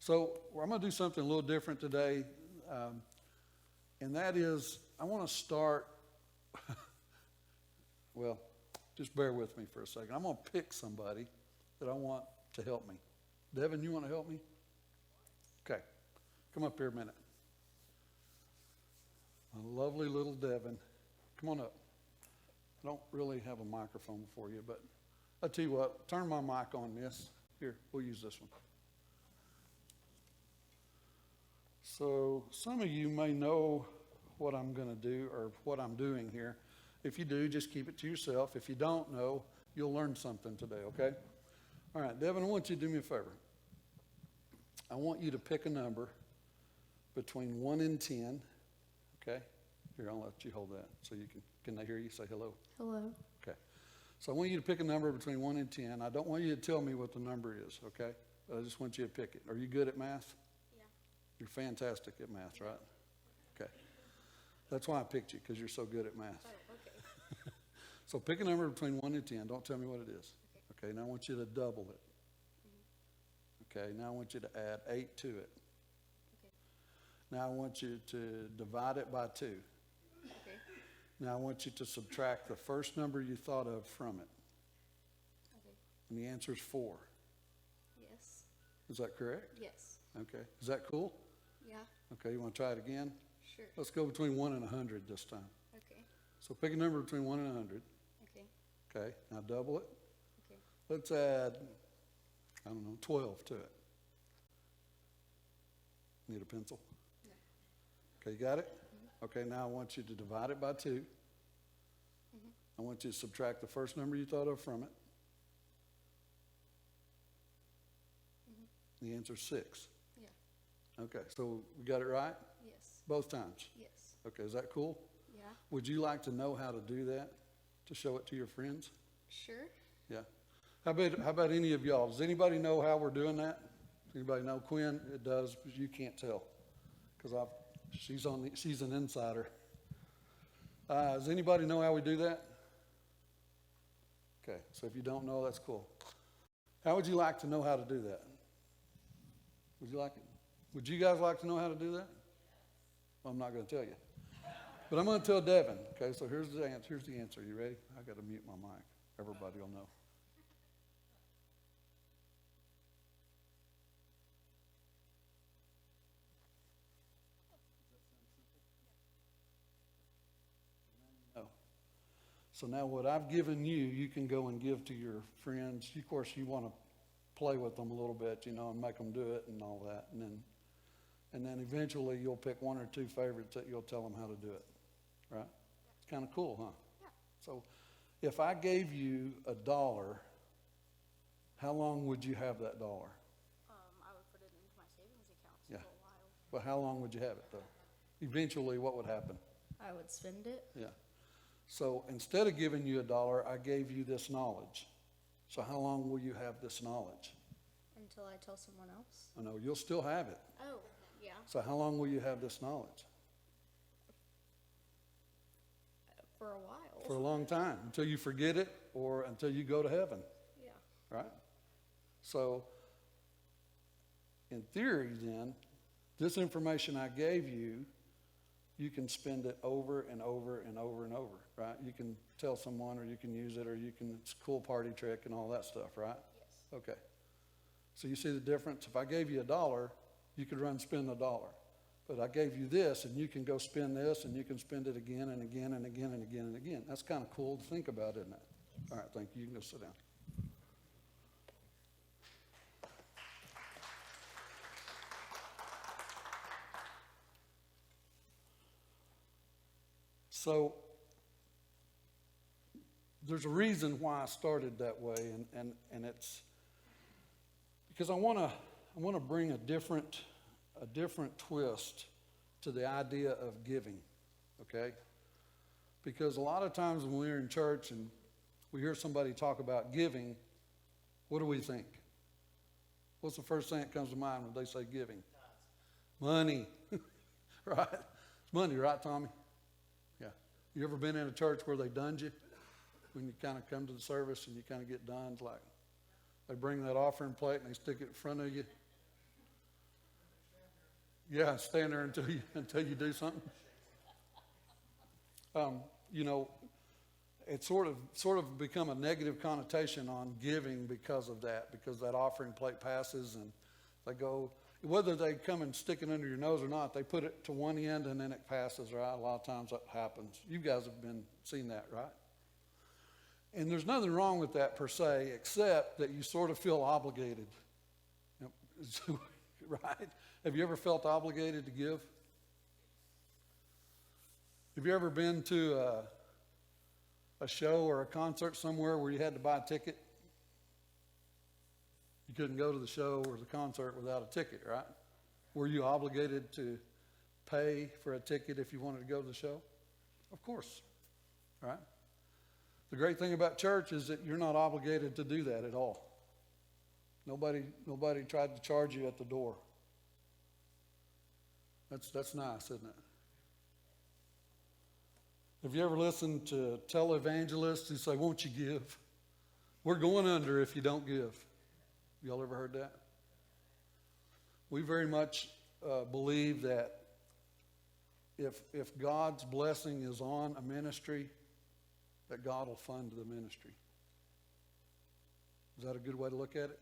So I'm going to do something a little different today, and that is I want to start, well, just bear with me for a second. I'm going to pick somebody that I want to help me. Devin, you want to help me? Okay. Come up here a minute. My lovely little Devin. Come on up. I don't really have a microphone for you, but I'll tell you what, turn my mic on, miss. Here, we'll use this one. So some of you may know what I'm going to do or what I'm doing here. If you do, just keep it to yourself. If you don't know, you'll learn something today, okay? All right, Devin, I want you to do me a favor. I want you to pick a number between 1 and 10, okay? Here, I'll let you hold that so you can they hear you say hello? Hello. Okay. So I want you to pick a number between 1 and 10. I don't want you to tell me what the number is, okay? I just want you to pick it. Are you good at math? Yeah. You're fantastic at math, right? Okay. That's why I picked you, because you're so good at math. Oh, okay. So pick a number between 1 and 10. Don't tell me what it is. Okay, now I want you to double it. Okay, now I want you to add 8 to it. Okay. Now I want you to divide it by 2. Okay. Now I want you to subtract the first number you thought of from it. Okay. And the answer is 4. Yes. Is that correct? Yes. Okay. Is that cool? Yeah. Okay, you want to try it again? Sure. Let's go between 1 and 100 this time. Okay. So pick a number between 1 and 100. Okay. Okay, now double it. Okay. Let's add, 12 to it. Need a pencil? No. Okay, you got it? Okay, now I want you to divide it by 2. I want you to subtract the first number you thought of from it. The answer is 6. Yeah. Okay, so we got it right? Yes. Both times? Yes. Okay, is that cool? Yeah. Would you like to know how to do that? To show it to your friends? Sure. Yeah. How about any of y'all? Does anybody know how we're doing that? Does anybody know? Quinn, it does, but you can't tell because she's an insider. Does anybody know how we do that? Okay, so if you don't know, that's cool. How would you like to know how to do that? Would you like it? Would you guys like to know how to do that? Well, I'm not going to tell you. But I'm going to tell Devin. Okay, so here's the answer. Here's the answer. You ready? I got to mute my mic. Everybody will know. No. So now what I've given you, you can go and give to your friends. Of course, you want to play with them a little bit, and make them do it and all that. And then eventually you'll pick 1 or 2 favorites that you'll tell them how to do it. Right? It's kind of cool, huh? Yeah. So if I gave you $1, how long would you have that dollar? I would put it into my savings account Yeah. for a while. But how long would you have it, though? Eventually, what would happen? I would spend it. Yeah. So instead of giving you $1, I gave you this knowledge. So how long will you have this knowledge? Until I tell someone else. I know you'll still have it. Oh, yeah. So how long will you have this knowledge? For a while. For a long time, until you forget it or until you go to heaven, Yeah. right? So in theory then, this information I gave you, you can spend it over and over and over and over, right? You can tell someone or you can use it or it's a cool party trick and all that stuff, right? Yes. Okay. So you see the difference? If I gave you $1, you could run spend $1. But I gave you this, and you can go spend this, and you can spend it again and again and again and again and again. That's kind of cool to think about, isn't it? All right, thank you. You can go sit down. So there's a reason why I started that way, and it's because I want to bring a different twist to the idea of giving, okay? Because a lot of times when we're in church and we hear somebody talk about giving, what do we think? What's the first thing that comes to mind when they say giving? Money, right? It's money, right, Tommy? Yeah. You ever been in a church where they dunned you? When you kind of come to the service and you kind of get done, it's like they bring that offering plate and they stick it in front of you. Yeah, stand there until you do something. You know, it's sort of become a negative connotation on giving because of that, because that offering plate passes and they go, whether they come and stick it under your nose or not, they put it to one end and then it passes, right? A lot of times that happens. You guys have seen that, right? And there's nothing wrong with that per se, except that you sort of feel obligated. You know, right? Have you ever felt obligated to give? Have you ever been to a show or a concert somewhere where you had to buy a ticket? You couldn't go to the show or the concert without a ticket, right? Were you obligated to pay for a ticket if you wanted to go to the show? Of course, right? The great thing about church is that you're not obligated to do that at all. Nobody tried to charge you at the door. That's nice, isn't it? Have you ever listened to televangelists who say, "Won't you give? We're going under if you don't give." Y'all ever heard that? We very much believe that if God's blessing is on a ministry, that God will fund the ministry. Is that a good way to look at it?